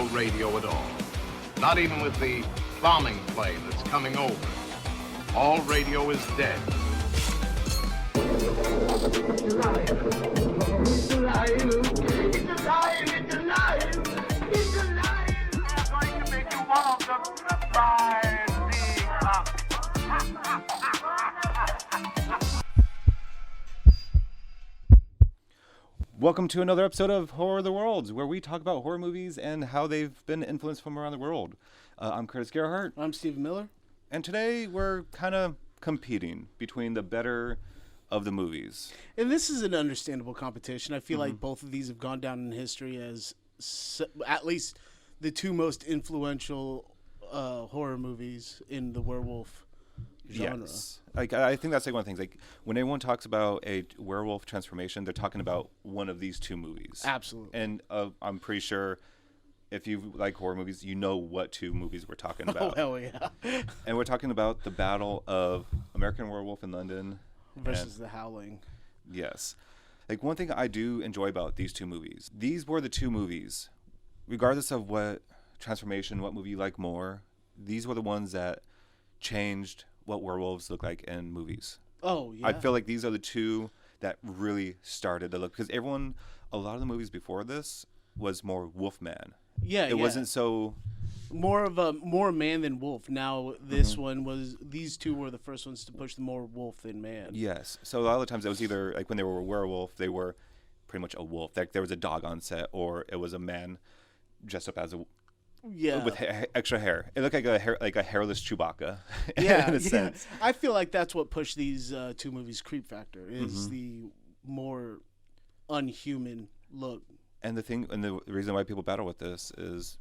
no radio at all. Not even with the bombing plane that's coming over. All radio is dead. It's alive. It's alive. It's alive. It's alive. It's alive. We're going to make you one of the rising up. Welcome to another episode of Horror of the Worlds, where we talk about horror movies and how they've been influenced from around the world. I'm Curtis Gerhardt. I'm Stephen Miller. And today we're kind of competing between the better of the movies. And this is an understandable competition. I feel like both of these have gone down in history as at least the two most influential horror movies in the werewolf genre. Yes. Like, I think that's like one of the things. Like, when everyone talks about a werewolf transformation, they're talking about one of these two movies. Absolutely. And I'm pretty sure if you like horror movies, you know what two movies we're talking about. Oh, hell yeah. And we're talking about the battle of American Werewolf in London versus The Howling. Yes. Like, one thing I do enjoy about these two movies, these were the two movies, regardless of what transformation, what movie you like more, these were the ones that changed what werewolves look like in movies. Oh, yeah. I feel like these are the two that really started the look, because a lot of the movies before this was more Wolfman. Yeah, It wasn't so... More man than wolf. Now, this one was... These two were the first ones to push the more wolf than man. Yes. So a lot of the times it was either, like, when they were a werewolf, they were pretty much a wolf. Like, there was a dog on set, or it was a man dressed up as a... Yeah. With extra hair. It looked like a hairless Chewbacca. Yeah. In a sense. I feel like that's what pushed these two movies' creep factor, is the more unhuman look. And the reason why people battle with this is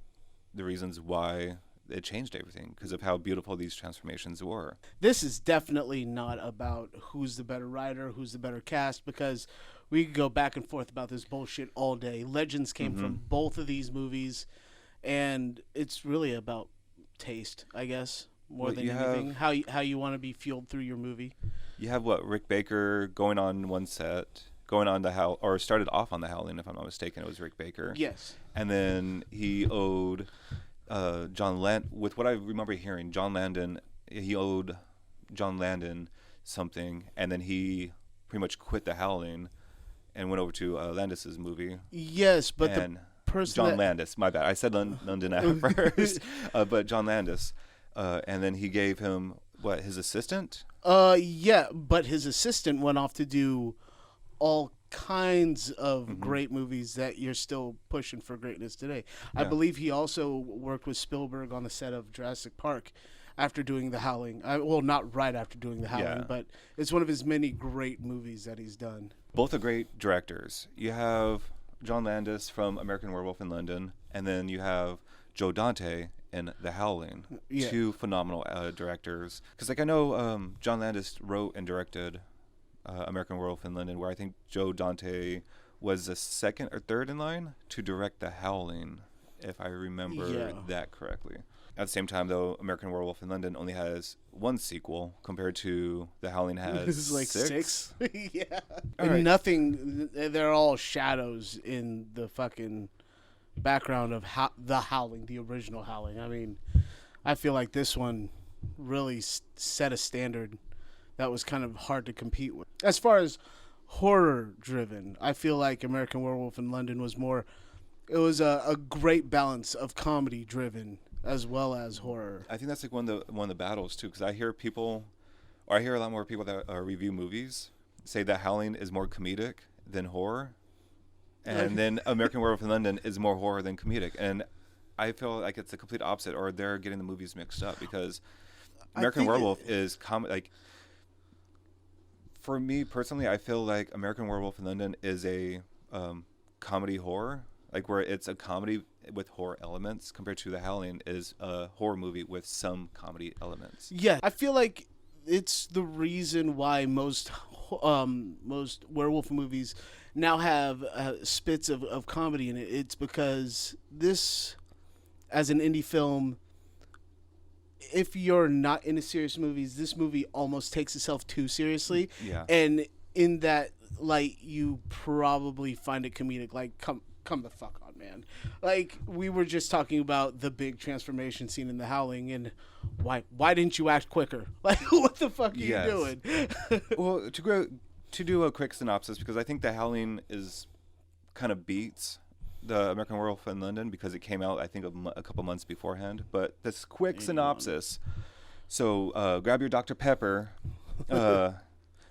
the reasons why it changed everything, because of how beautiful these transformations were. This is definitely not about who's the better writer, who's the better cast, because we could go back and forth about this bullshit all day. Legends came from both of these movies, and it's really about taste, I guess, more than anything. How you want to be fueled through your movie. You have Rick Baker going on one set, going on or started off on The Howling, if I'm not mistaken. It was Rick Baker. Yes. And then he owed John Landon, with what I remember hearing, he owed John Landon something, and then he pretty much quit The Howling and went over to Landis's movie. Yes, but the person John Landis, my bad. I said London at first, but John Landis. And then he gave him, his assistant? Yeah, but his assistant went off to do all kinds of great movies that you're still pushing for greatness today. Yeah. I believe he also worked with Spielberg on the set of Jurassic Park after doing The Howling. Well, not right after doing The Howling, but it's one of his many great movies that he's done. Both are great directors. You have John Landis from American Werewolf in London, and then you have Joe Dante in The Howling. Yeah. Two phenomenal directors. Because, I know John Landis wrote and directed American Werewolf in London, where I think Joe Dante was the second or third in line to direct The Howling, if I remember that correctly. At the same time, though, American Werewolf in London only has one sequel compared to The Howling has This is like six. Yeah. Right. Nothing. They're all shadows in the fucking background of The Howling, the original Howling. I mean, I feel like this one really set a standard that was kind of hard to compete with. As far as horror-driven, I feel like American Werewolf in London was more... It was a great balance of comedy-driven as well as horror. I think that's like one of the battles, too, because I hear a lot more people that review movies say that Howling is more comedic than horror, and then American Werewolf in London is more horror than comedic. And I feel like it's the complete opposite, or they're getting the movies mixed up, because American Werewolf is like... For me personally, I feel like American Werewolf in London is a comedy horror, like where it's a comedy with horror elements, compared to The Howling is a horror movie with some comedy elements. Yeah, I feel like it's the reason why most werewolf movies now have spits of comedy in it. It's because this, as an indie film, if you're not into serious movies, this movie almost takes itself too seriously. Yeah. And in that light, you probably find it comedic. Like, come the fuck on, man. Like, we were just talking about the big transformation scene in The Howling, and why didn't you act quicker? Like, what the fuck are you doing? Well, to do a quick synopsis, because I think The Howling is kind of beats the American Werewolf in London because it came out, I think, a couple months beforehand. But this quick synopsis. So grab your Dr. Pepper.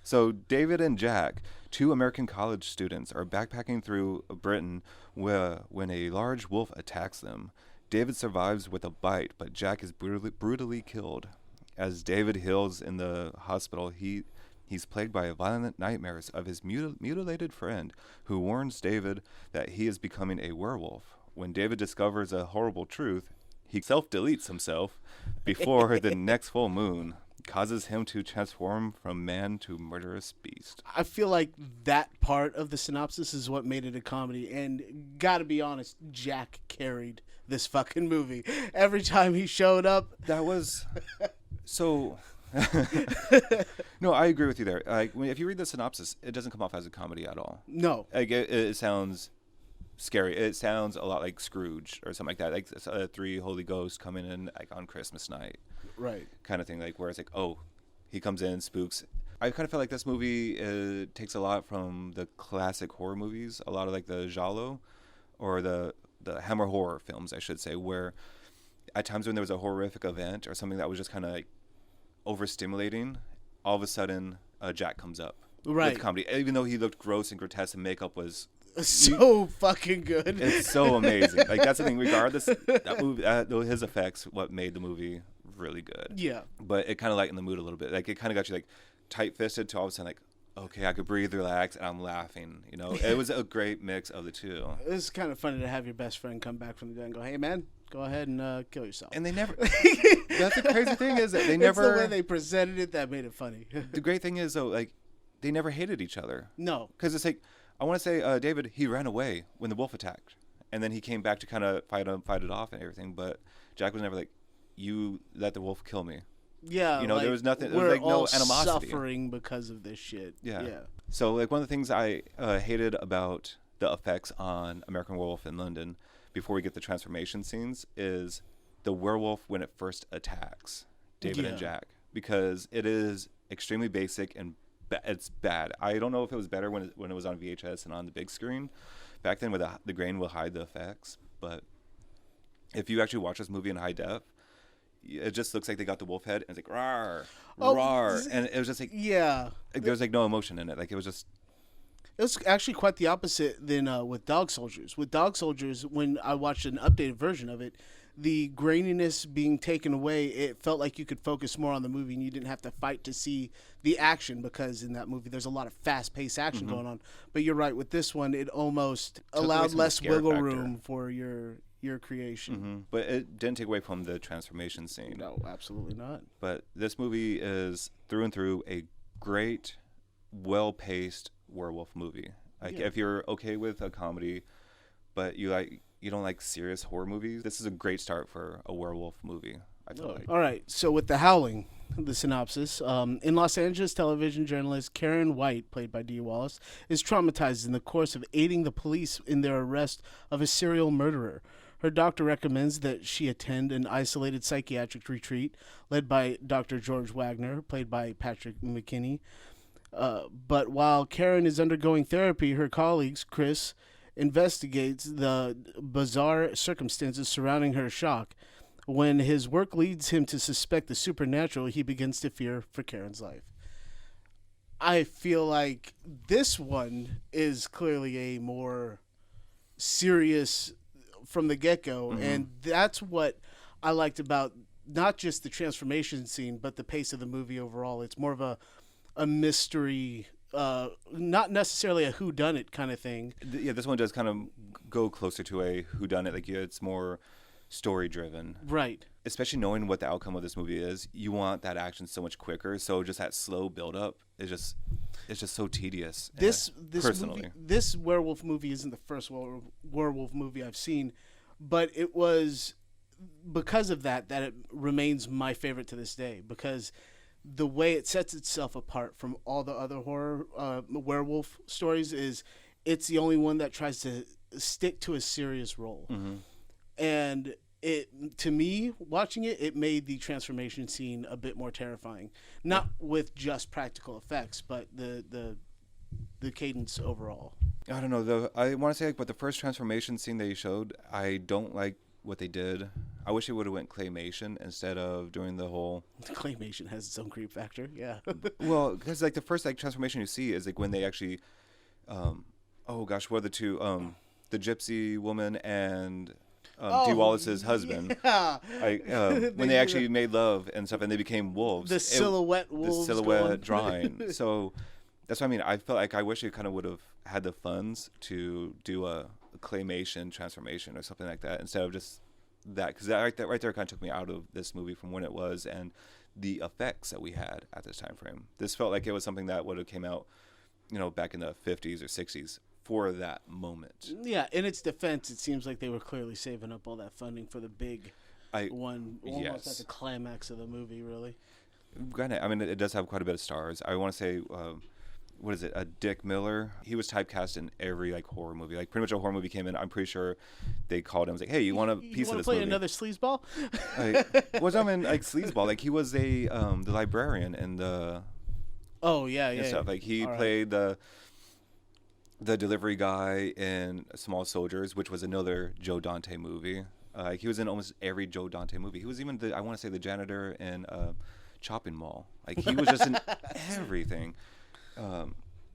So David and Jack, two American college students, are backpacking through Britain when a large wolf attacks them. David survives with a bite, but Jack is brutally killed. As David heals in the hospital, he's plagued by violent nightmares of his mutilated friend, who warns David that he is becoming a werewolf. When David discovers a horrible truth, he self-deletes himself before the next full moon, causes him to transform from man to murderous beast. I feel like that part of the synopsis is what made it a comedy, and gotta be honest, Jack carried this fucking movie. Every time he showed up, that was so... No, I agree with you there. Like, if you read the synopsis, it doesn't come off as a comedy at all. No. Like, it sounds scary. It sounds a lot like Scrooge or something like that. Like three holy ghosts coming in like on Christmas night, right? Kind of thing. Like where it's like, oh, he comes in, spooks. I kind of feel like this movie takes a lot from the classic horror movies, a lot of like the giallo or the Hammer horror films, I should say, where at times when there was a horrific event or something that was just kind of like overstimulating, all of a sudden Jack comes up with comedy, even though he looked gross and grotesque and makeup was so fucking good. It's so amazing. Like, that's the thing, regardless, that movie, his effects what made the movie really good. Yeah, but it kind of lightened the mood a little bit. Like, it kind of got you like tight-fisted to all of a sudden like, okay, I could breathe, relax, and I'm laughing, you know. It was a great mix of the two. It's kind of funny to have your best friend come back from the dead and go, hey man, go ahead and kill yourself. And they never that's the crazy thing, is that they never, it's the way they presented it that made it funny. The great thing is, though, like, they never hated each other. No, because it's like, I want to say David, he ran away when the wolf attacked, and then he came back to kind of fight it off and everything, but Jack was never like, you let the wolf kill me. Yeah, you know, like, there was nothing, there we're was like all no animosity. suffering because of this shit. Yeah. So like one of the things I hated about the effects on American Werewolf in London, before we get the transformation scenes, is the werewolf when it first attacks David and Jack, because it is extremely basic and it's bad. I don't know if it was better when it was on VHS and on the big screen back then, where the grain will hide the effects. But if you actually watch this movie in high def, it just looks like they got the wolf head and it's like rawr, rawr, and it was just like, yeah, like there was like no emotion in it. Like it was actually quite the opposite than with Dog Soldiers. With Dog Soldiers, when I watched an updated version of it, the graininess being taken away, it felt like you could focus more on the movie and you didn't have to fight to see the action, because in that movie there's a lot of fast-paced action going on. But you're right, with this one, it almost allowed less wiggle room for your creation. But it didn't take away from the transformation scene. No, absolutely not. But this movie is through and through a great, well-paced werewolf movie. Like, if you're okay with a comedy, but you don't like serious horror movies, this is a great start for a werewolf movie, I feel like. All right, so with The Howling, the synopsis, in Los Angeles, television journalist Karen White, played by Dee Wallace, is traumatized in the course of aiding the police in their arrest of a serial murderer. Her doctor recommends that she attend an isolated psychiatric retreat led by Dr. George Wagner, played by Patrick McKinney. But while Karen is undergoing therapy, her colleagues, Chris, investigates the bizarre circumstances surrounding her shock. When his work leads him to suspect the supernatural, he begins to fear for Karen's life. I feel like this one is clearly a more serious from the get-go, and that's what I liked about not just the transformation scene, but the pace of the movie overall. It's more of a mystery, not necessarily a whodunit kind of thing. Yeah, this one does kind of go closer to a whodunit. Like, it's more story-driven. Right. Especially knowing what the outcome of this movie is, you want that action so much quicker. So just that slow build-up is just so tedious. This personally, movie, this werewolf movie isn't the first werewolf movie I've seen, but it was because of that it remains my favorite to this day, because the way it sets itself apart from all the other horror werewolf stories is it's the only one that tries to stick to a serious role. Mm-hmm. And it, to me, watching it, it made the transformation scene a bit more terrifying. Not with just practical effects, but the cadence overall. I don't know though. I want to say, like, but the first transformation scene they showed, I don't like what they did. I wish they would have went claymation instead of doing the whole. Claymation has its own creep factor. Yeah. Well, because like the first like transformation you see is like when they actually, oh gosh, what are the two? The gypsy woman and Dee Wallace's husband. Yeah. Like, when they actually made love and stuff, and they became wolves. The silhouette wolves. The silhouette drawing. So that's what I mean. I felt like I wish it kind of would have had the funds to do a claymation transformation or something like that instead of just that, because that right there kind of took me out of this movie from when it was and the effects that we had at this time frame. This felt like it was something that would have came out, back in the 50s or 60s for that moment. Yeah, in its defense, it seems like they were clearly saving up all that funding for the big one, almost at the climax of the movie, really. Granted, I mean, it does have quite a bit of stars. I want to say, what is it? Dick Miller. He was typecast in every like horror movie. Like pretty much a horror movie came in. I'm pretty sure they called him. Was like, hey, you want a piece of this play movie? Another sleazeball? What's I mean, like sleazeball? Like he was the librarian in the. Oh yeah. And stuff. Like he played the delivery guy in Small Soldiers, which was another Joe Dante movie. He was in almost every Joe Dante movie. He was even I want to say the janitor in Chopping Mall. Like he was just in everything.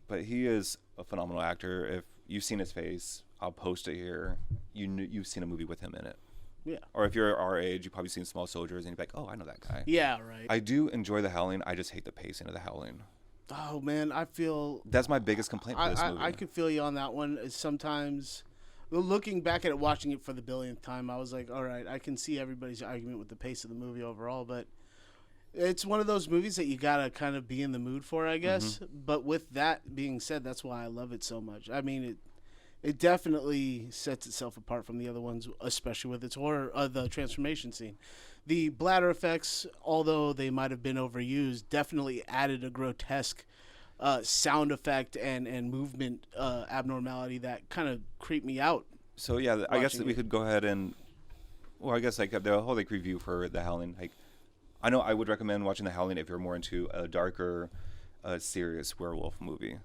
But he is a phenomenal actor. If you've seen his face, I'll post it here. You've seen a movie with him in it. Yeah. Or if you're our age, you've probably seen Small Soldiers, and you're like, oh, I know that guy. Yeah, right. I do enjoy The Howling. I just hate the pacing of The Howling. Oh man, I feel that's my biggest complaint for this movie. I could feel you on that one. Sometimes, looking back at it, watching it for the billionth time, I was like, all right, I can see everybody's argument with the pace of the movie overall, but it's one of those movies that you gotta kind of be in the mood for, I guess. Mm-hmm. But with that being said, that's why I love it so much. I mean, it definitely sets itself apart from the other ones, especially with its horror, the transformation scene. The bladder effects, although they might have been overused, definitely added a grotesque sound effect and movement abnormality that kind of creeped me out. So yeah, I guess that we could go ahead and, well, I guess like the whole like review for The Howling. Like, I know I would recommend watching The Howling if you're more into a darker, serious werewolf movie.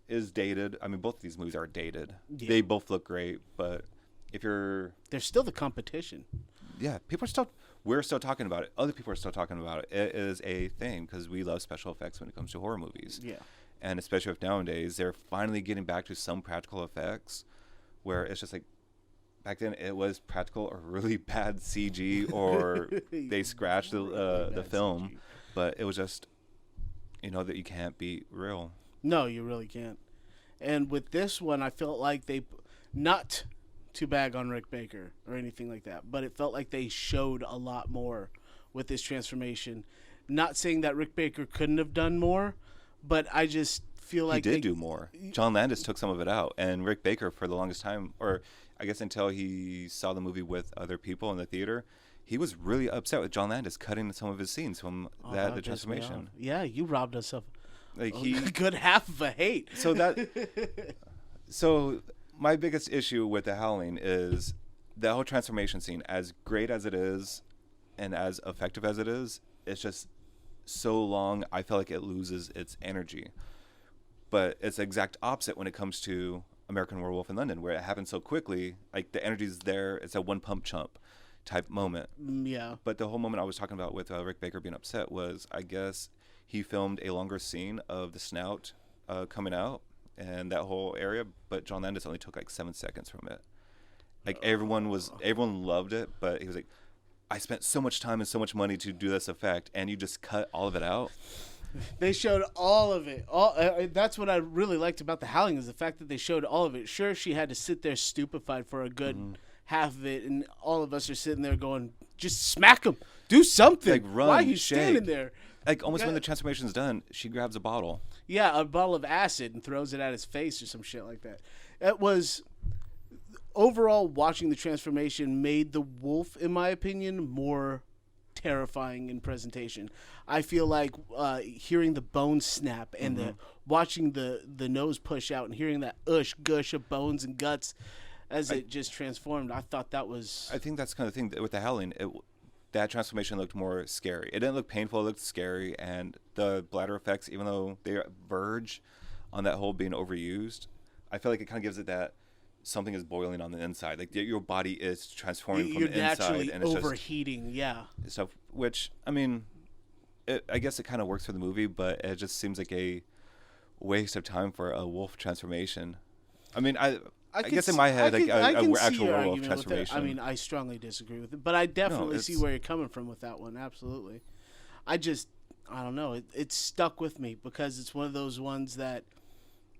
Is dated. I mean, both of these movies are dated. Yeah. They both look great, but if you're, they're still the competition. Yeah, we're still talking about it. Other people are still talking about it. It is a thing because we love special effects when it comes to horror movies. Yeah. And especially if nowadays they're finally getting back to some practical effects where it's just like, back then it was practical or really bad CG or they scratched the film. CG. But it was just, that you can't be real. No, you really can't. And with this one, I felt like they, not to bag on Rick Baker or anything like that, but it felt like they showed a lot more with this transformation. Not saying that Rick Baker couldn't have done more, but I just feel like he did do more. John Landis took some of it out, and Rick Baker for the longest time, or I guess until he saw the movie with other people in the theater, he was really upset with John Landis cutting some of his scenes from the transformation. Yeah, you robbed us of like a good half of a hate. So my biggest issue with The Howling is the whole transformation scene, as great as it is and as effective as it is, it's just so long, I feel like it loses its energy. But it's the exact opposite when it comes to American Werewolf in London, where it happens so quickly, like the energy's there, it's a one pump chump type moment. Yeah. But the whole moment I was talking about with Rick Baker being upset was, I guess he filmed a longer scene of the snout coming out and that whole area, but John Landis only took like 7 seconds from it. Like everyone loved it, but he was like, I spent so much time and so much money to do this effect, and you just cut all of it out. They showed all of it. That's what I really liked about The Howling, is the fact that they showed all of it. Sure, she had to sit there stupefied for a good half of it, and all of us are sitting there going, just smack him. Do something. Like run, why are you shake. standing there? Like almost when the transformation's done, she grabs a bottle. Yeah, a bottle of acid and throws it at his face or some shit like that. It was... Overall, watching the transformation made the wolf, in my opinion, more terrifying in presentation. I feel like hearing the bones snap and watching the nose push out and hearing that gush of bones and guts, as it just transformed. I thought that was. I think that's kind of the thing with the Howling. That transformation looked more scary. It didn't look painful. It looked scary, and the bladder effects, even though they verge on that whole being overused, I feel like it kind of gives it that something is boiling on the inside. Like your body is transforming from the inside, naturally and it's overheating. stuff. Which I mean, I guess it kind of works for the movie, but it just seems like a waste of time for a wolf transformation. I mean, I guess in my head, like an actual werewolf transformation. I mean, I strongly disagree with it, but I definitely see where you're coming from with that one. Absolutely. I don't know. It stuck with me because it's one of those ones that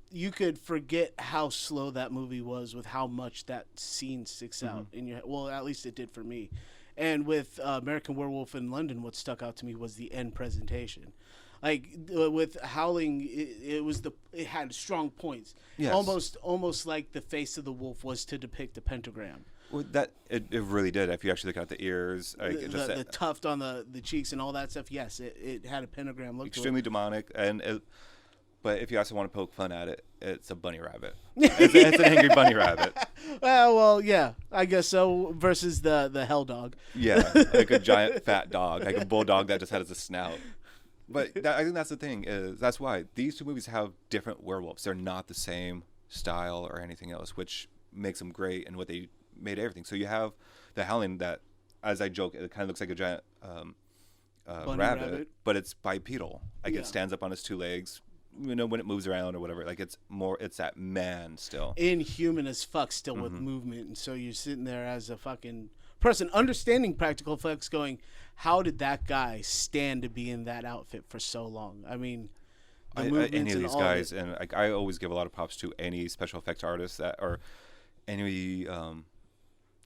you could forget how slow that movie was with how much that scene sticks out in your head. Well, at least it did for me. And with American Werewolf in London, what stuck out to me was the end presentation. Like with Howling, it had strong points. Yes. Almost like the face of the wolf was to depict a pentagram. Well, it really did. If you actually look at the ears, like, the tuft on the cheeks and all that stuff. Yes, it had a pentagram look. Extremely demonic, but if you also want to poke fun at it, it's a bunny rabbit. It's an angry bunny rabbit. Well, yeah, I guess so. Versus the hell dog. Yeah, like a giant fat dog, like a bulldog that just has a snout. But I think that's the thing. That's why these two movies have different werewolves. They're not the same style or anything else, which makes them great and what they made everything. So you have the Howling that, as I joke, it kind of looks like a giant rabbit, but it's bipedal. Like it stands up on its two legs. You know, when it moves around or whatever, like it's that man still. Inhuman as fuck still with movement. And so you're sitting there as a fucking person understanding practical effects going, how did that guy stand to be in that outfit for so long? I mean, any of these guys, and like I always give a lot of props to any special effects artists that or any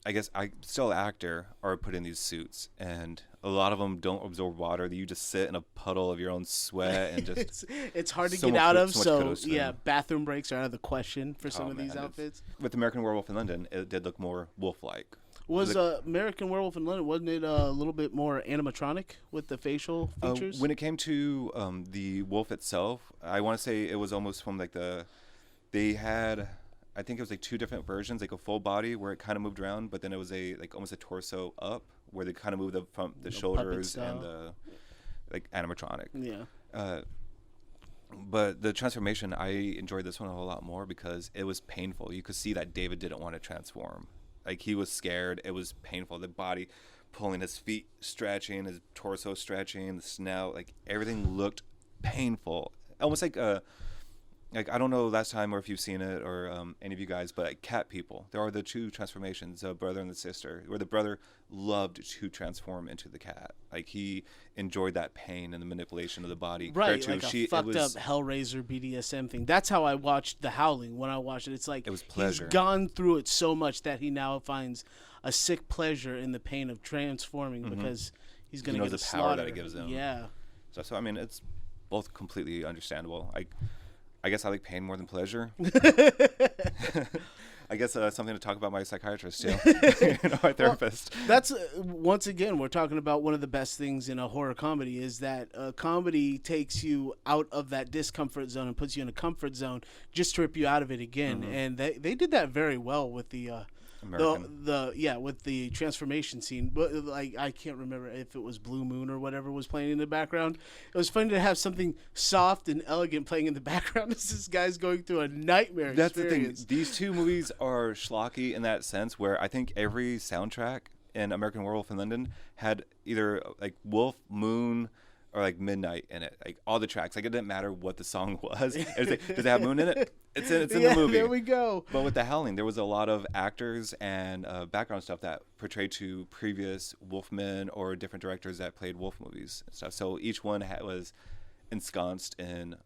I guess still actor are put in these suits, and a lot of them don't absorb water. You just sit in a puddle of your own sweat and just it's hard to get out of. So yeah, bathroom breaks are out of the question for some of these outfits. With American Werewolf in London, it did look more wolf-like. Was American Werewolf in London, wasn't it a little bit more animatronic with the facial features? When it came to the wolf itself, I want to say it was almost from like they had, I think it was like two different versions, like a full body where it kind of moved around, but then it was almost a torso up where they kind of moved from the shoulders and the like animatronic. Yeah. But the transformation, I enjoyed this one a whole lot more because it was painful. You could see that David didn't want to transform. Like he was scared. It was painful. The body pulling, his feet stretching, his torso stretching, the snout, like everything looked painful. Almost like I don't know last time or if you've seen it or any of you guys, but like Cat People. There are the two transformations, a brother and the sister, where the brother loved to transform into the cat. Like he enjoyed that pain and the manipulation of the body. Right, like a fucked up Hellraiser BDSM thing. That's how I watched The Howling. When I watched it, it's like it was pleasure. He's gone through it so much that he now finds a sick pleasure in the pain of transforming because he's going to get the power that it gives him. Yeah. So I mean, it's both completely understandable. I guess I like pain more than pleasure. I guess something to talk about my psychiatrist too, my therapist. Well, that's once again we're talking about one of the best things in a horror comedy is that comedy takes you out of that discomfort zone and puts you in a comfort zone, just strip you out of it again. And they did that very well with the with the transformation scene. But like I can't remember if it was Blue Moon or whatever was playing in the background. It was funny to have something soft and elegant playing in the background as this guy's going through a nightmare That's experience. The thing. These two movies are schlocky in that sense where I think every soundtrack in American Werewolf in London had either like Wolf, Moon, or like Midnight in it. Like all the tracks. Like it didn't matter what the song was. It was like, does it have Moon in it? It's in the movie. There we go. But with The Howling, there was a lot of actors and background stuff that portrayed to previous Wolfmen or different directors that played Wolf movies and stuff. So each one was ensconced in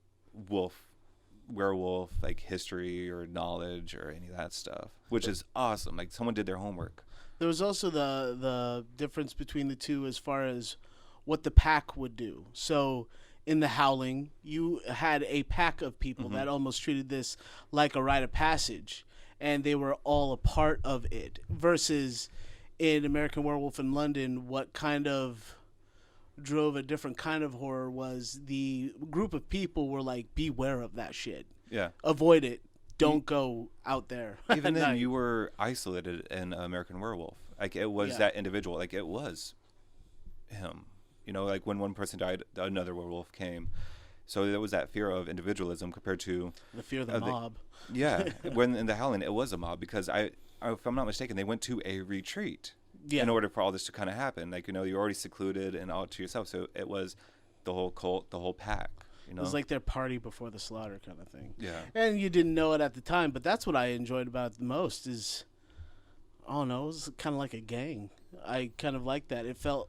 werewolf like history or knowledge or any of that stuff, which is awesome. Like someone did their homework. There was also the difference between the two as far as what the pack would do. So in The Howling, you had a pack of people that almost treated this like a rite of passage, and they were all a part of it. Versus in American Werewolf in London, what kind of drove a different kind of horror was the group of people were like, beware of that shit. Yeah. Avoid it. don't go out there. Even at then, night. you were isolated in American Werewolf. Like, it was that individual. Like, it was him. You know, like, when one person died, another werewolf came. So there was that fear of individualism compared to... The fear of the mob. Yeah. When in the Howling, it was a mob because, if I'm not mistaken, they went to a retreat in order for all this to kind of happen. Like, you know, you're already secluded and all to yourself. So it was the whole cult, the whole pack. You know? It was like their party before the slaughter kind of thing. Yeah. And you didn't know it at the time, but that's what I enjoyed about it the most is, I don't know, it was kind of like a gang. I kind of liked that. It felt,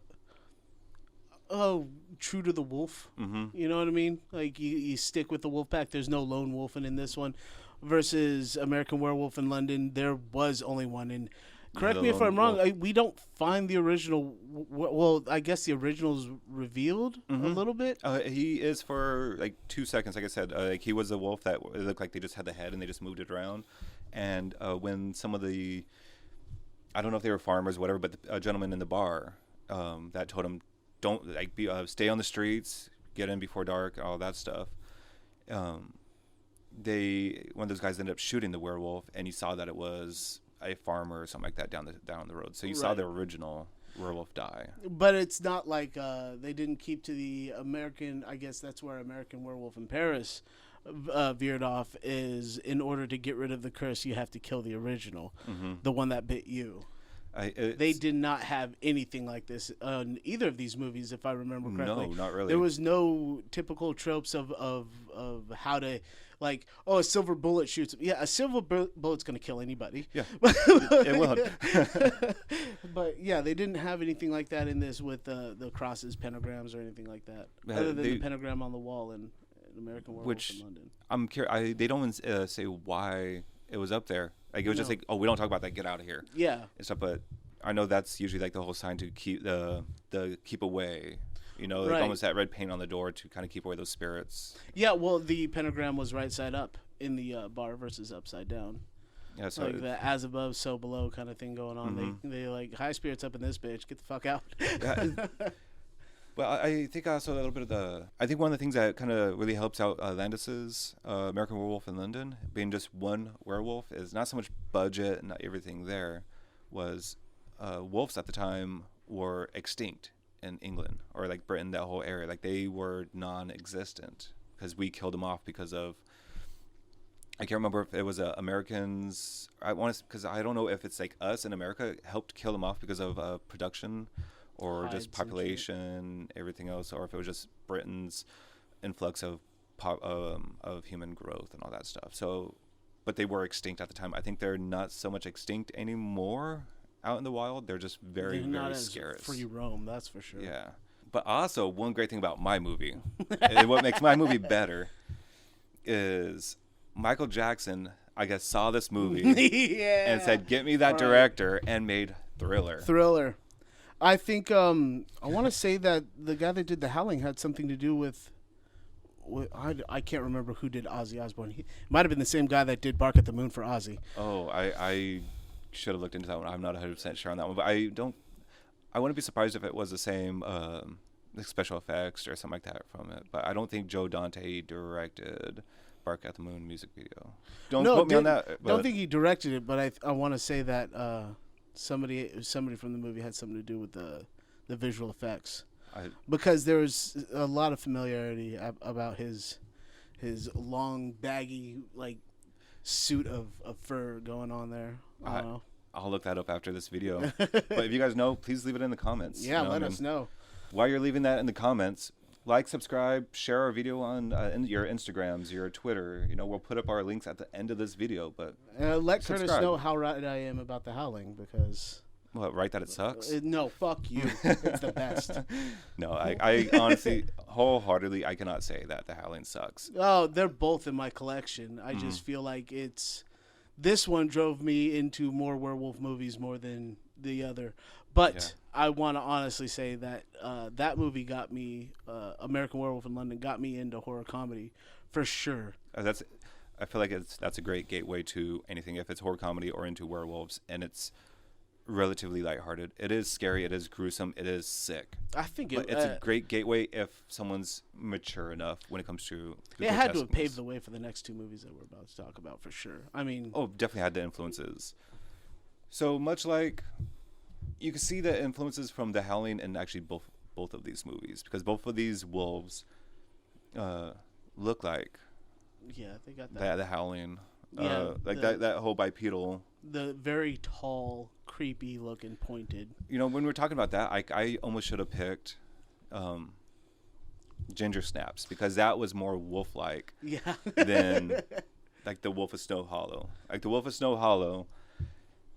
true to the wolf. Mm-hmm. You know what I mean? Like, you stick with the wolf pack. There's no lone wolf in this one. Versus American Werewolf in London, there was only one. And correct me if I'm wrong, we don't find the original. Well, I guess the original's revealed a little bit. He is for like 2 seconds, like I said. Like, he was a wolf that it looked like they just had the head and they just moved it around. And when some of the, I don't know if they were farmers or whatever, but the gentleman in the bar that told him, don't stay on the streets, get in before dark, all that stuff. One of those guys ended up shooting the werewolf, and he saw that it was a farmer or something like that down the road. So you saw the original werewolf die. But it's not like they didn't keep to the American. I guess that's where American Werewolf in Paris veered off. Is in order to get rid of the curse, you have to kill the original, the one that bit you. They did not have anything like this in either of these movies, if I remember correctly. No, not really. There was no typical tropes of how to, like, a silver bullet shoots. Yeah, a silver bullet's going to kill anybody. Yeah, it will. But, yeah, they didn't have anything like that in this with the crosses, pentagrams, or anything like that. Other than the pentagram on the wall in American Werewolf in London. I'm curious. They don't say why it was up there. Like, it was just like, we don't talk about that. Get out of here. Yeah. And stuff. But I know that's usually like the whole sign to keep the keep away. You know, like almost that red paint on the door to kind of keep away those spirits. Yeah. Well, the pentagram was right side up in the bar versus upside down. Yeah. So like the as above, so below kind of thing going on. Mm-hmm. They like high spirits up in this bitch. Get the fuck out. Well, I think also a little bit of I think one of the things that kind of really helps out Landis's American Werewolf in London, being just one werewolf, is not so much budget and not everything there, was wolves at the time were extinct in England or like Britain, that whole area. Like, they were non-existent because we killed them off because of, I can't remember if it was Americans. Because I don't know if it's like us in America helped kill them off because of production or Hides just population, everything else, or if it was just Britain's influx of human growth and all that stuff. So, but they were extinct at the time. I think they're not so much extinct anymore out in the wild. They're just very, very scarce. Free roam, that's for sure. Yeah. But also, one great thing about my movie, and what makes my movie better, is Michael Jackson, I guess, saw this movie and said, "Get me that director," and made Thriller. I think I want to say that the guy that did The Howling had something to do with I can't remember who did Ozzy Osbourne. He might have been the same guy that did Bark at the Moon for Ozzy. Oh, I should have looked into that one. I'm not 100% sure on that one, but I wouldn't be surprised if it was the same special effects or something like that from it. But I don't think Joe Dante directed Bark at the Moon music video. Don't quote me on that. Don't think he directed it, but I want to say that somebody from the movie had something to do with the visual effects. Because there was a lot of familiarity about his long baggy like suit of fur going on there. I don't know. I'll look that up after this video. But if you guys know, please leave it in the comments. Yeah, let us know. While you're leaving that in the comments, like, subscribe, share our video on your Instagrams, your Twitter. You know, we'll put up our links at the end of this video. But let Curtis know how right I am about The Howling, because... What, right that it sucks? No, fuck you. It's the best. No, I honestly, wholeheartedly, I cannot say that The Howling sucks. Oh, they're both in my collection. I just feel like this one drove me into more werewolf movies more than the other. But I want to honestly say that that movie got me, American Werewolf in London, got me into horror comedy for sure. I feel like that's a great gateway to anything, if it's horror comedy or into werewolves, and it's relatively lighthearted. It is scary. It is gruesome. It is sick. I think But it's a great gateway if someone's mature enough when it comes to it had to have paved the way for the next two movies that we're about to talk about for sure. I mean, definitely had the influences. So much like you can see the influences from The Howling in actually both of these movies, because both of these wolves look like they got that. The Howling. Yeah, that whole bipedal. The very tall, creepy looking, pointed. When we were talking about that, I almost should have picked Ginger Snaps, because that was more wolf-like than like the Wolf of Snow Hollow. Like the Wolf of Snow Hollow,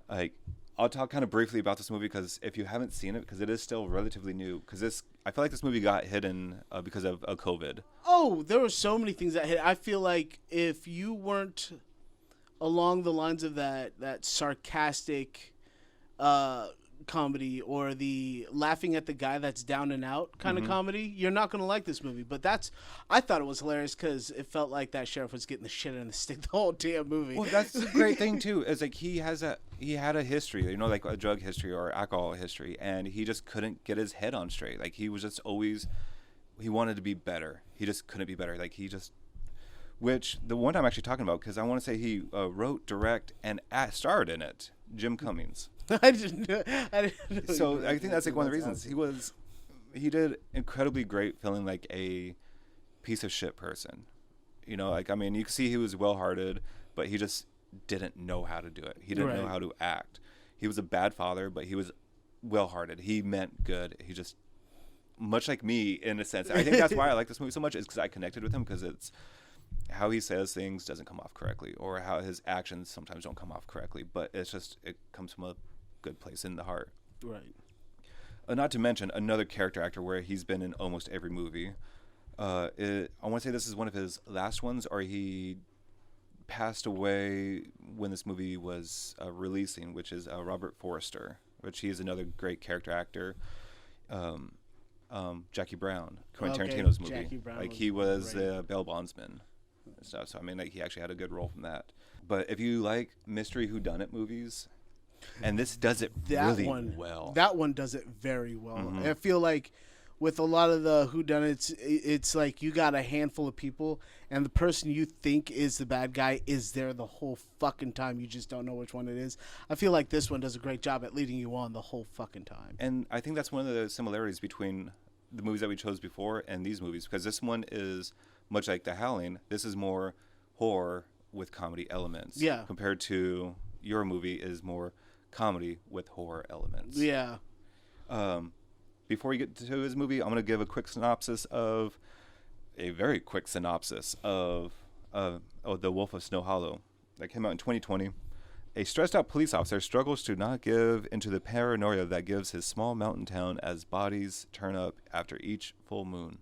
like I'll talk kind of briefly about this movie because if you haven't seen it, because it is still relatively new, because I feel like this movie got hidden because of COVID. Oh, there were so many things that hit. I feel like if you weren't along the lines of that sarcastic comedy or the laughing at the guy that's down and out kind of comedy, you're not going to like this movie. But I thought it was hilarious because it felt like that sheriff was getting the shit in the stick the whole damn movie. Well, that's the great thing too. Is like he had a history, like a drug history or alcohol history, and he just couldn't get his head on straight. Like he was just always, he wanted to be better. He just couldn't be better. Like which the one I'm actually talking about, because I want to say he wrote, direct, and starred in it. Jim Cummings. I didn't know. So I think that's like one of the reasons he did incredibly great feeling like a piece of shit person. You can see he was well-hearted, but he just didn't know how to do it. He didn't know how to act. He was a bad father, but he was well-hearted. He meant good. He just, much like me in a sense. I think that's why I like this movie so much, is because I connected with him, because it's how he says things doesn't come off correctly, or how his actions sometimes don't come off correctly, but it comes from a good place in the heart. Right. Not to mention another character actor where he's been in almost every movie. I want to say this is one of his last ones, or he passed away when this movie was releasing, which is Robert Forster, which he is another great character actor. Jackie Brown, Quentin Tarantino's movie. Like he was the bail bondsman and stuff. So he actually had a good role from that. But if you like mystery whodunit movies, and this does it really well. That one does it very well. I feel like with a lot of the whodunits, it's like you got a handful of people, and the person you think is the bad guy is there the whole fucking time. You just don't know which one it is. I feel like this one does a great job at leading you on the whole fucking time. And I think that's one of the similarities between the movies that we chose before and these movies, because this one is much like The Howling. This is more horror with comedy elements. Yeah. Compared to your movie is more comedy with horror elements. Yeah. Before we get to his movie, I'm going to give a very quick synopsis of The Wolf of Snow Hollow that came out in 2020. A stressed-out police officer struggles to not give into the paranoia that gives his small mountain town as bodies turn up after each full moon.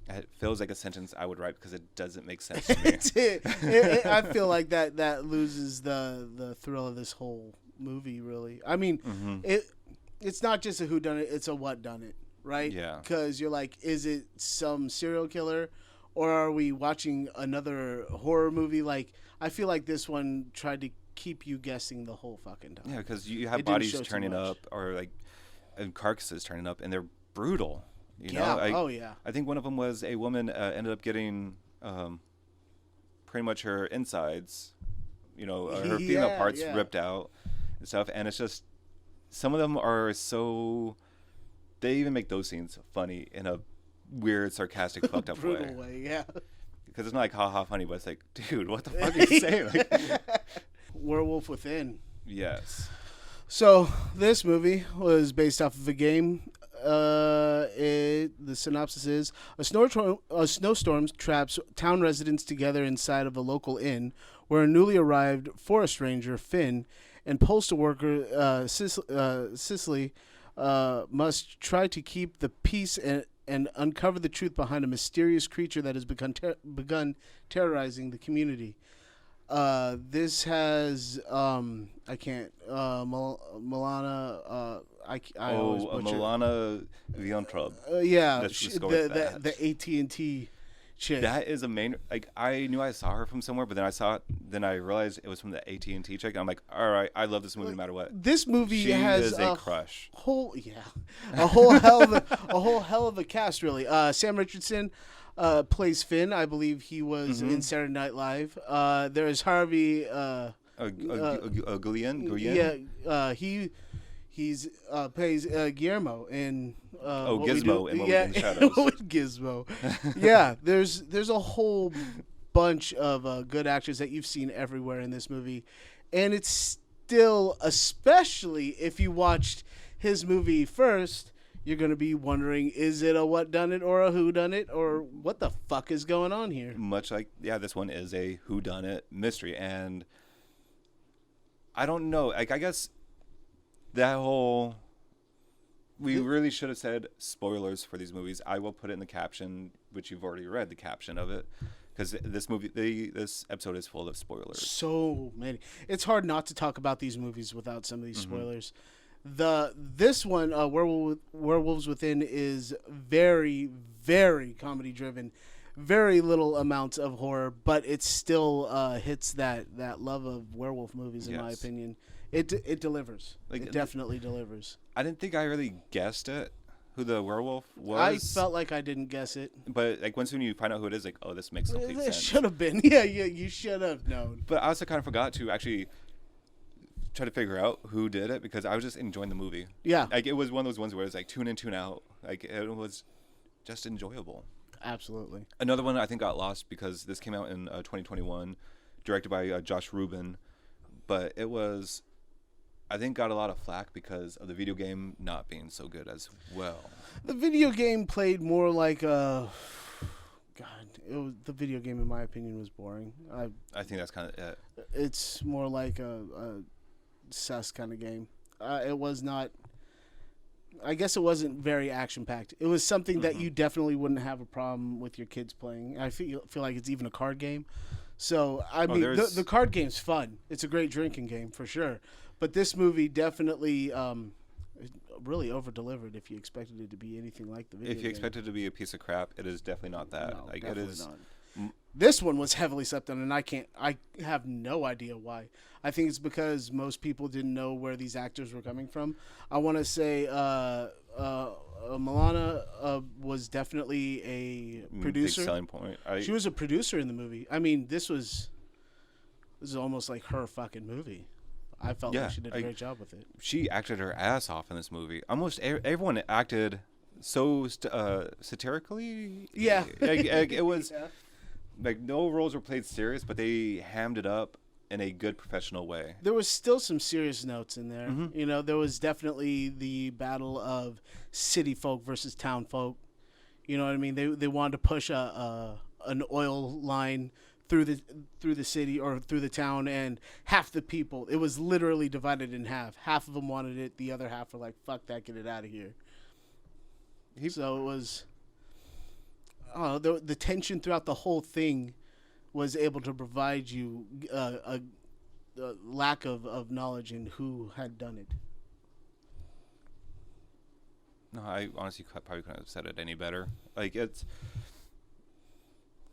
It feels like a sentence I would write because it doesn't make sense to me. I feel like that loses the thrill of this whole movie, really. I mean, it's not just a whodunit, it's a whodunit, right? Yeah. Because you're like, is it some serial killer, or are we watching another horror movie? Like, I feel like this one tried to keep you guessing the whole fucking time. Yeah, because you have bodies turning up, or and carcasses turning up, and they're brutal. You know? I think one of them was a woman ended up getting pretty much her insides, her female parts ripped out and stuff. And it's just, some of them are so, they even make those scenes funny in a weird, sarcastic, fucked up way. Yeah. Because it's not like ha ha funny, but it's like, dude, what the fuck are you saying? Werewolf Within. Yes. So this movie was based off of a game. The synopsis is a snowstorm traps town residents together inside of a local inn, where a newly arrived forest ranger, Finn, and postal worker Cicely must try to keep the peace and uncover the truth behind a mysterious creature that has begun terrorizing the community. This has Milana. Milana Vaintrub. Yeah, the AT&T chick. That is a main. Like I knew I saw her from somewhere, but then I realized it was from the AT&T chick. I'm like, all right, I love this movie no matter what. This movie She has is a crush. A whole hell of a cast, really. Sam Richardson plays Finn. I believe he was in Saturday Night Live. There's Harvey. Guillen? Yeah, he's plays Guillermo in Gizmo in Within the Shadows. with Gizmo. Yeah, there's a whole bunch of good actors that you've seen everywhere in this movie, and it's still, especially if you watched his movie first, you're gonna be wondering, is it a whodunit or a whodunit, or what the fuck is going on here? Much like, yeah, this one is a whodunit mystery, and I don't know. Like, I guess that whole... We really should have said spoilers for these movies. I will put it in the caption, which you've already read the caption of it, because this episode is full of spoilers. So many. It's hard not to talk about these movies without some of these spoilers. This one, Werewolves Within, is very, very comedy driven. Very little amounts of horror, but it still hits that love of werewolf movies, in my opinion. It delivers. Like, it definitely delivers. I didn't think I really guessed it, who the werewolf was. I felt like I didn't guess it. But like once when you find out who it is, like, oh, this makes complete sense. It should have been. Yeah, you should have known. But I also kind of forgot to actually try to figure out who did it, because I was just enjoying the movie. Yeah. Like, it was one of those ones where it's like tune in, tune out. Like, it was just enjoyable. Absolutely. Another one I think got lost because this came out in 2021, directed by Josh Rubin, but it was, I think, got a lot of flack because of the video game not being so good as well. The video game played more like a... the video game, in my opinion, was boring. I think that's kind of it. It's more like a sus kind of game. It was not... I guess it wasn't very action-packed. It was something that you definitely wouldn't have a problem with your kids playing. I feel like it's even a card game. So, I mean, the card game's fun. It's a great drinking game, for sure. But this movie definitely really over-delivered if you expected it to be anything like the video game. If you expected it to be a piece of crap, it is definitely not that. No, like, definitely it is not. This one was heavily slept on, and I have no idea why. I think it's because most people didn't know where these actors were coming from. I want to say Milana was definitely a producer. Big selling point. She was a producer in the movie. I mean, this is almost like her fucking movie. I felt like she did a great job with it. She acted her ass off in this movie. Almost everyone acted so satirically. Yeah. Like, it was... Yeah. Like, no roles were played serious, but they hammed it up in a good professional way. There was still some serious notes in there. You know, there was definitely the battle of city folk versus town folk. You know what I mean? They wanted to push an oil line through the city or through the town, and half the people, it was literally divided in half. Half of them wanted it, the other half were like, fuck that, get it out of here. So it was... the tension throughout the whole thing was able to provide you a lack of knowledge in who had done it. No, I honestly probably couldn't have said it any better. Like, it's...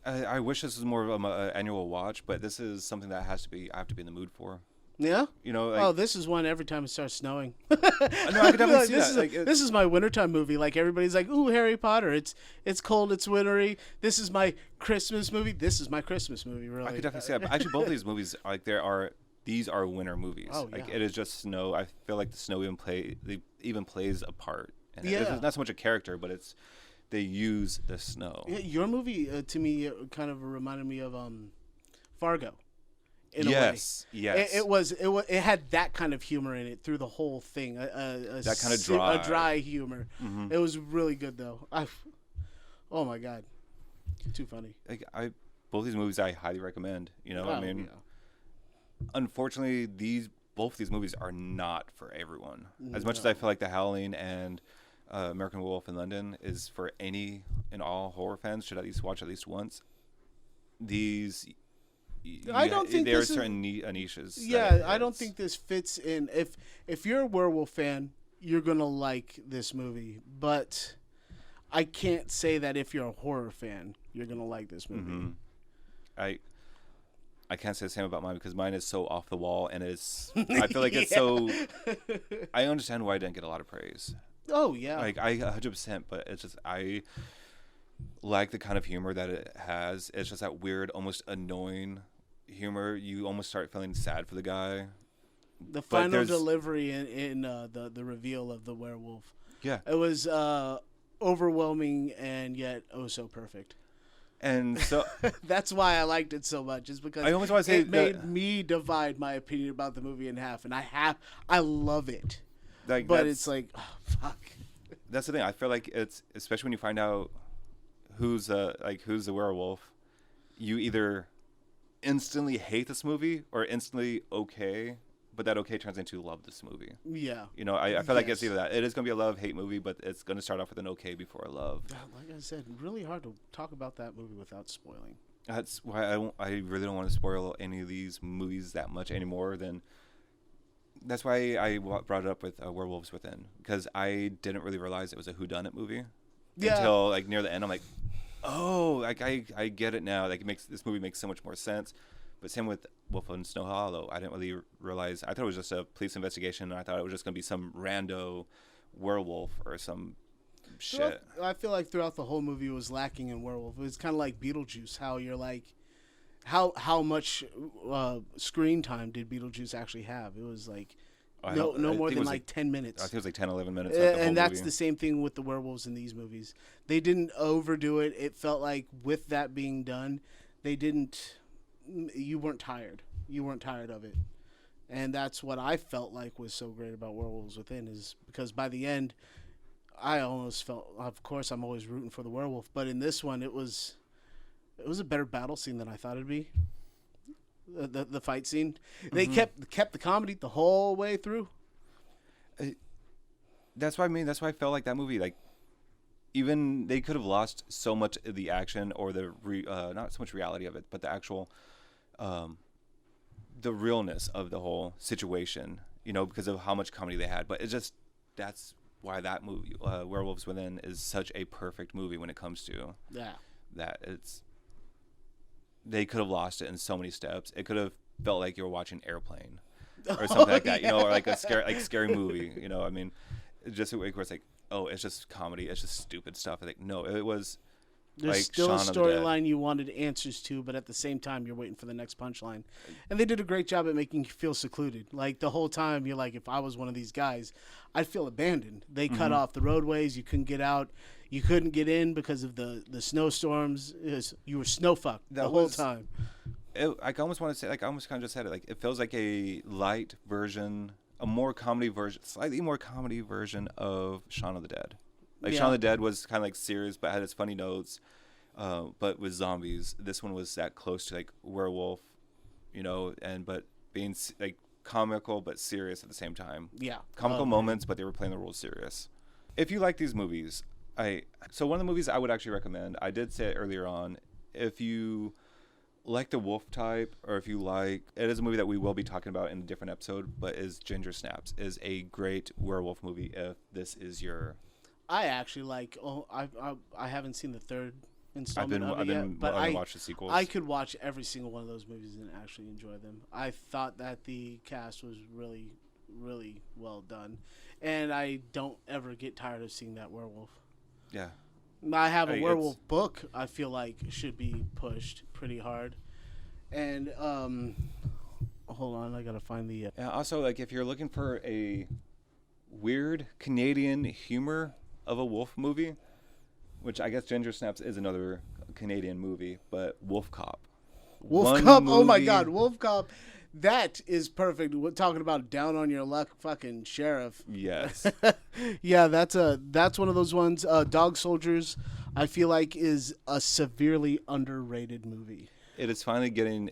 I wish this was more of an annual watch, but this is something that I have to be in the mood for. Yeah? You know, like, this is one every time it starts snowing. No, I could definitely see that. This is my wintertime movie. Like, everybody's like, ooh, Harry Potter. It's cold, it's wintry. This is my Christmas movie. This is my Christmas movie, really. I could definitely see that. But actually, both of these movies, like, these are winter movies. Oh, yeah. Like, it is just snow. I feel like the snow even plays a part. And it's not so much a character, but they use the snow. Yeah, your movie, to me, kind of reminded me of Fargo. Yes. It had that kind of humor in it through the whole thing. That kind of dry humor. Mm-hmm. It was really good though. Oh my god, too funny. Like, both these movies I highly recommend. You know, unfortunately, both these movies are not for everyone. As much as I feel like The Howling and American Werewolf in London is for any and all horror fans should at least watch at least once. These. I don't think there are certain niches. Yeah, I don't think this fits in. If you're a werewolf fan, you're gonna like this movie. But I can't say that if you're a horror fan. you're gonna like this movie. Mm-hmm. I can't say the same about mine because mine is so off the wall, and I feel like it's so. I understand why I didn't get a lot of praise. Oh yeah. Like I 100%, but it's just I like the kind of humor that it has. It's just that weird, almost annoying humor. You almost start feeling sad for the guy. The final delivery in the reveal of the werewolf. Yeah. It was overwhelming and yet oh so perfect. And so that's why I liked it so much, is because I almost want to say it made me divide my opinion about the movie in half, and I love it. Like, but it's like, oh, fuck. That's the thing. I feel like it's, especially when you find out who's the werewolf, you either instantly hate this movie or instantly okay, but that okay turns into love this movie. Yeah. You know, I feel like it's either that. It is going to be a love-hate movie, but it's going to start off with an okay before a love. Like I said, really hard to talk about that movie without spoiling. That's why I really don't want to spoil any of these movies that much anymore. That's why I brought it up with Werewolves Within, because I didn't really realize it was a whodunit movie until like near the end. I'm like, oh, like I get it now. Like this movie makes so much more sense. But same with Wolf on Snow Hollow. I didn't really realize. I thought it was just a police investigation, and I thought it was just going to be some rando werewolf or some shit. I feel like throughout the whole movie it was lacking in werewolf. It was kind of like Beetlejuice, how you're like, how much screen time did Beetlejuice actually have? It was like no more than like 10 minutes. I think it was like 10, 11 minutes. And that's the same thing with the werewolves in these movies. They didn't overdo it. It felt like with that being done, they didn't. You weren't tired. You weren't tired of it. And that's what I felt like was so great about Werewolves Within, is because by the end, I almost felt, of course, I'm always rooting for the werewolf, but in this one, it was a better battle scene than I thought it'd be. The fight scene, they kept the comedy the whole way through. That's what I mean. That's why I felt like that movie, like, even they could have lost so much of the action or the not so much reality of it, but the actual the realness of the whole situation, you know, because of how much comedy they had. But it's just, that's why that movie, Werewolves Within, is such a perfect movie when it comes to that. They could have lost it in so many steps. It could have felt like you were watching Airplane or something like that, you know, or like a scary movie, you know. I mean, just a way where it's like, oh, it's just comedy, it's just stupid stuff. I think no, it was. There's like still Shaun a of the storyline you wanted answers to, but at the same time, you're waiting for the next punchline. And they did a great job at making you feel secluded. Like, the whole time, you're like, if I was one of these guys, I'd feel abandoned. They cut off the roadways. You couldn't get out. You couldn't get in because of the snowstorms. You were snow-fucked the whole time. I almost want to say, like, I almost kind of just said it. Like, it feels like a light version, a more comedy version, slightly more comedy version of Shaun of the Dead. Like, Shaun of the Dead was kind of like serious, but had its funny notes. But with zombies, this one was that close to like Werewolf, you know, but being like comical but serious at the same time. Yeah, comical moments, but they were playing the role serious. If you like these movies, so one of the movies I would actually recommend. I did say it earlier on. If you like the wolf type, or if you like, it is a movie that we will be talking about in a different episode. But Ginger Snaps is a great werewolf movie. If this is your I actually like. Oh, I haven't seen the third installment I've been but I watch the sequels. I could watch every single one of those movies and actually enjoy them. I thought that the cast was really, really well done, and I don't ever get tired of seeing that werewolf. Yeah, I have a werewolf book. I feel like should be pushed pretty hard, and hold on, I gotta find the. Yeah, also, like, if you're looking for a weird Canadian humor of a wolf movie, which I guess Ginger Snaps is another Canadian movie, but Wolf Cop. Wolf Cop, oh my God, Wolf Cop. That is perfect. We're talking about down on your luck fucking sheriff. Yes. Yeah, that's one of those ones. Dog Soldiers, I feel like, is a severely underrated movie. It is finally getting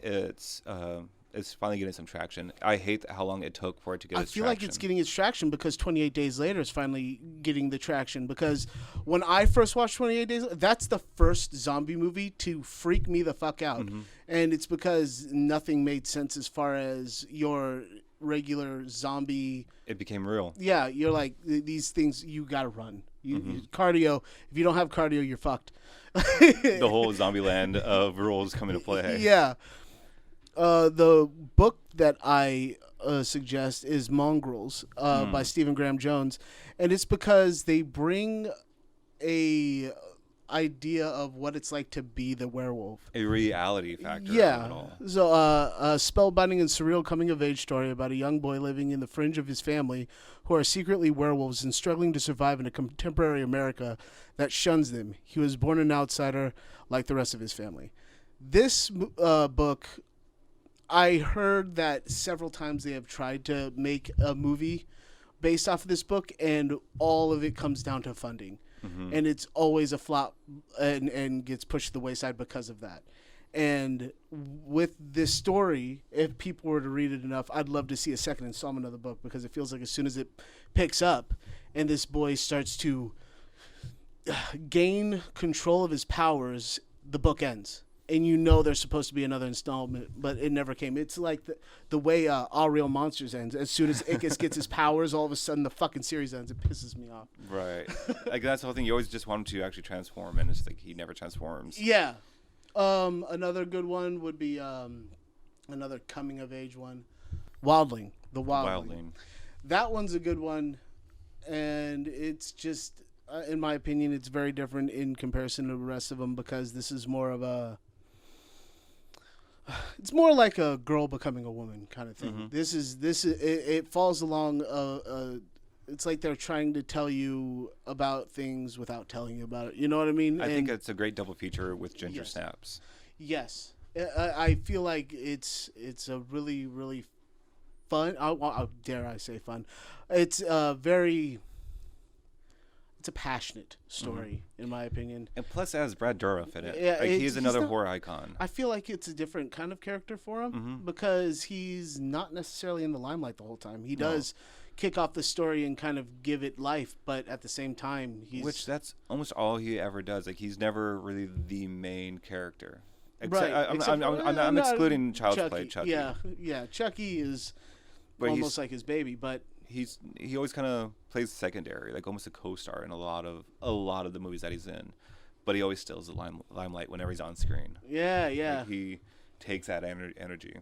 some traction. I hate how long it took for it to get its traction. I feel like it's getting its traction because 28 Days Later is finally getting the traction. Because when I first watched 28 Days, that's the first zombie movie to freak me the fuck out. And it's because nothing made sense as far as your regular zombie. It became real. Yeah, you're like these things. You gotta run. You cardio. If you don't have cardio, you're fucked. The whole Zombieland of rules come into play. Yeah. The book that I suggest is Mongrels by Stephen Graham Jones, and it's because they bring a idea of what it's like to be the werewolf. A reality factor. Yeah. Of it all. So a spellbinding and surreal coming-of-age story about a young boy living in the fringe of his family who are secretly werewolves and struggling to survive in a contemporary America that shuns them. He was born an outsider like the rest of his family. This book, I heard that several times they have tried to make a movie based off of this book, and all of it comes down to funding. And it's always a flop and gets pushed to the wayside because of that. And with this story, if people were to read it enough, I'd love to see a second installment of the book, because it feels like as soon as it picks up and this boy starts to gain control of his powers, the book ends. And you know there's supposed to be another installment, but it never came. It's like the way All Real Monsters ends. As soon as Ickis gets his powers, all of a sudden the fucking series ends. It pisses me off. Right. Like, that's the whole thing. You always just want him to actually transform, and it's like he never transforms. Yeah. Another good one would be another coming-of-age one. Wildling. The Wildling. That one's a good one, and it's just, in my opinion, it's very different in comparison to the rest of them, because this is more of a... It's more like a girl becoming a woman kind of thing. This is it falls along it's like they're trying to tell you about things without telling you about it. You know what I mean? I think it's a great double feature with Ginger Snaps. Yes. I feel like it's a really, really fun. How dare I say fun? It's it's a passionate story, in my opinion. And plus, it has Brad Dourif in it. Yeah, like, he's another horror icon. I feel like it's a different kind of character for him, because he's not necessarily in the limelight the whole time. He does kick off the story and kind of give it life, but at the same time, Which that's almost all he ever does. Like, he's never really the main character. Right. I'm excluding Child's Chucky. Play Chucky. Yeah. Chucky is almost like his baby, but he always kind of plays secondary, like almost a co-star in a lot of the movies that he's in, but he always steals the limelight whenever he's on screen. Yeah. Like, he takes that energy.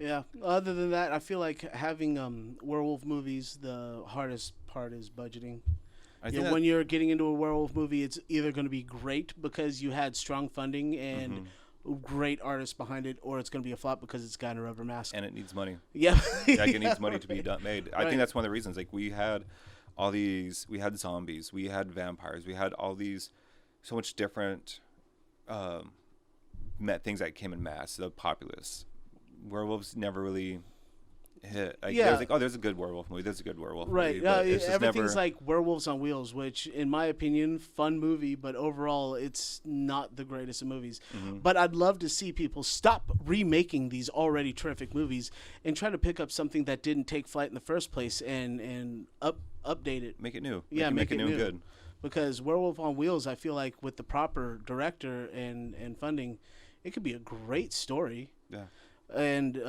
Yeah. Other than that, I feel like having werewolf movies, the hardest part is budgeting. When you're getting into a werewolf movie, it's either going to be great because you had strong funding and great artists behind it, or it's going to be a flop because it's got a rubber mask. And it needs money. Yeah. Like, it needs money to be made. I think that's one of the reasons. Like, we had zombies, we had vampires, we had all these so much different things that came in mass, the populace. Werewolves never really hit. Like, there's like, oh, there's a good werewolf movie, there's a good werewolf movie. But it's just everything's like Werewolves on Wheels, which, in my opinion, fun movie, but overall, it's not the greatest of movies. But I'd love to see people stop remaking these already terrific movies and try to pick up something that didn't take flight in the first place and update it. Make it new. Yeah, make it new and good. Because Werewolf on Wheels, I feel like with the proper director and funding, it could be a great story. Yeah. And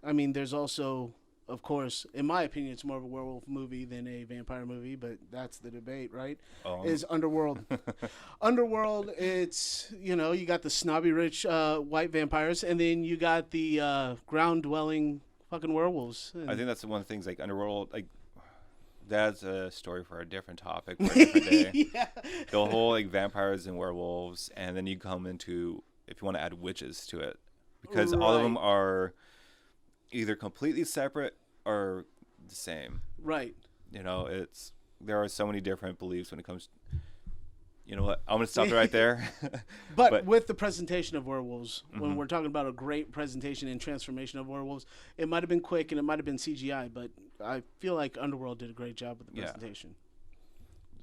I mean, there's also, of course, in my opinion, it's more of a werewolf movie than a vampire movie, but that's the debate, right? Is Underworld. Underworld, it's, you got the snobby rich white vampires, and then you got the ground-dwelling fucking werewolves. I think that's one of the things, like, Underworld, like, that's a story for a different topic, for a different day. Yeah. The whole, like, vampires and werewolves, and then you come into, if you want to add witches to it, because all of them are either completely separate or the same. Right. There are so many different beliefs when it comes. You know what? I'm gonna stop it right there. but with the presentation of werewolves, when we're talking about a great presentation and transformation of werewolves, it might have been quick and it might have been CGI, but I feel like Underworld did a great job with the presentation.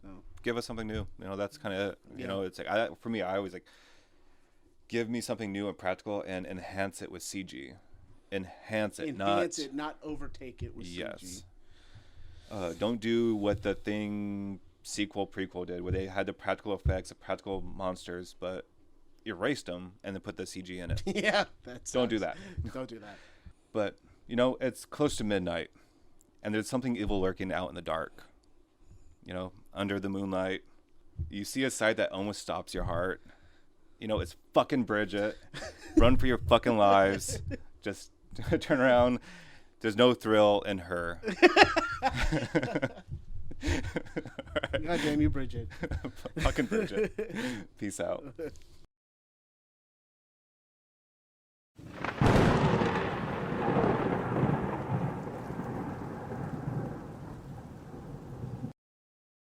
So give us something new. That's kind of it's like for me, I always like give me something new and practical and enhance it with CG. Enhance it, not overtake it with CG. Yes. Don't do what the Thing prequel did, where they had the practical effects, the practical monsters, but erased them and then put the CG in it. Yeah, don't do that. Don't do that. But You know, it's close to midnight, and there's something evil lurking out in the dark. You know, under the moonlight. You see a sight that almost stops your heart. You know, it's fucking Bridget. Run for your fucking lives. Just turn around. There's no thrill in her. God damn you, Bridget. Fucking Bridget. Peace out.